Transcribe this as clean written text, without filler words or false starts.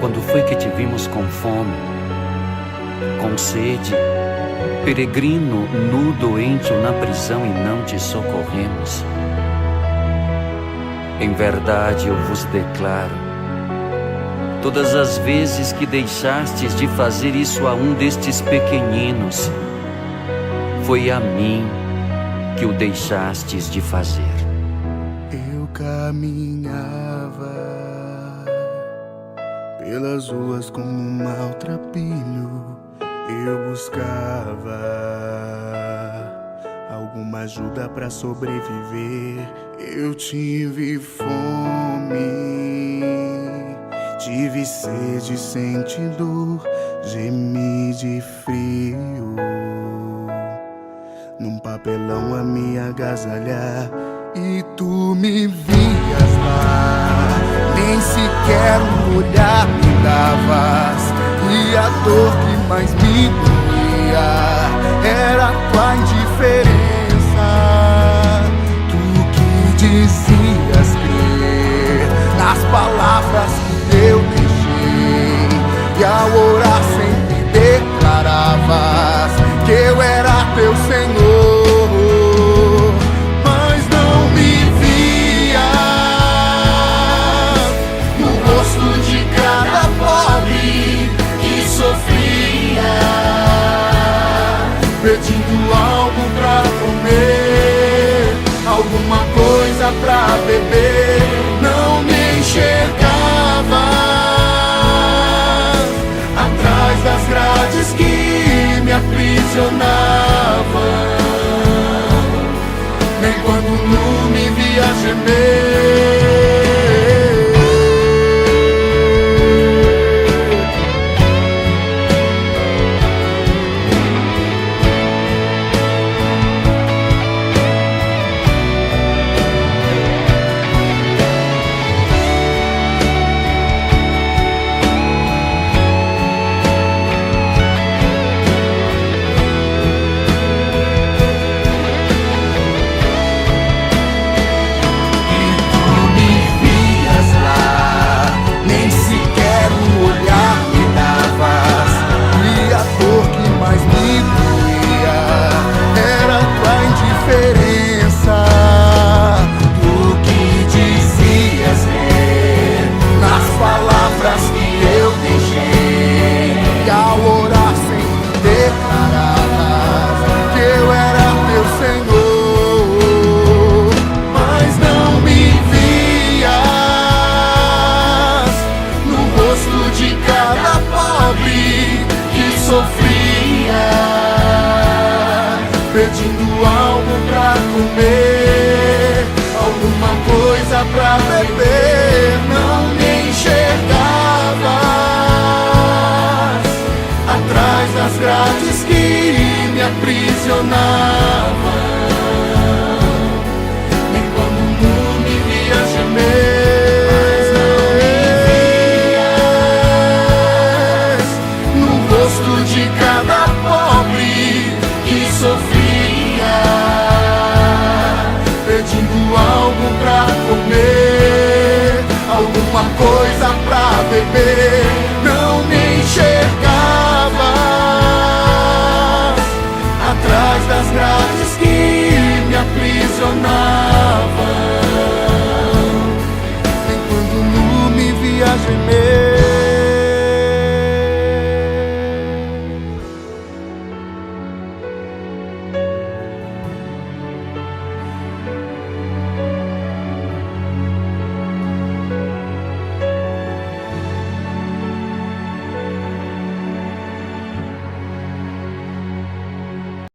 Quando foi que te vimos com fome, com sede, peregrino, nu, doente ou na prisão e não te socorremos? Em verdade eu vos declaro, todas as vezes que deixastes de fazer isso a um destes pequeninos, foi a mim que o deixastes de fazer. Eu caminhava pelas ruas como um maltrapilho, eu buscava alguma ajuda pra sobreviver. Eu tive fome, tive sede, senti dor, gemi de frio. Num papelão a me agasalhar e tu me vias lá. Nem sequer um olhar me davas, e a dor que mais me doía era tua indiferença. Tu que dizias crer nas palavras que eu deixei, e ao orar sempre declaravas que eu era teu Senhor, mas não me via no rosto de cada pobre que sofria, pedindo algo pra comer, alguma coisa pra beber.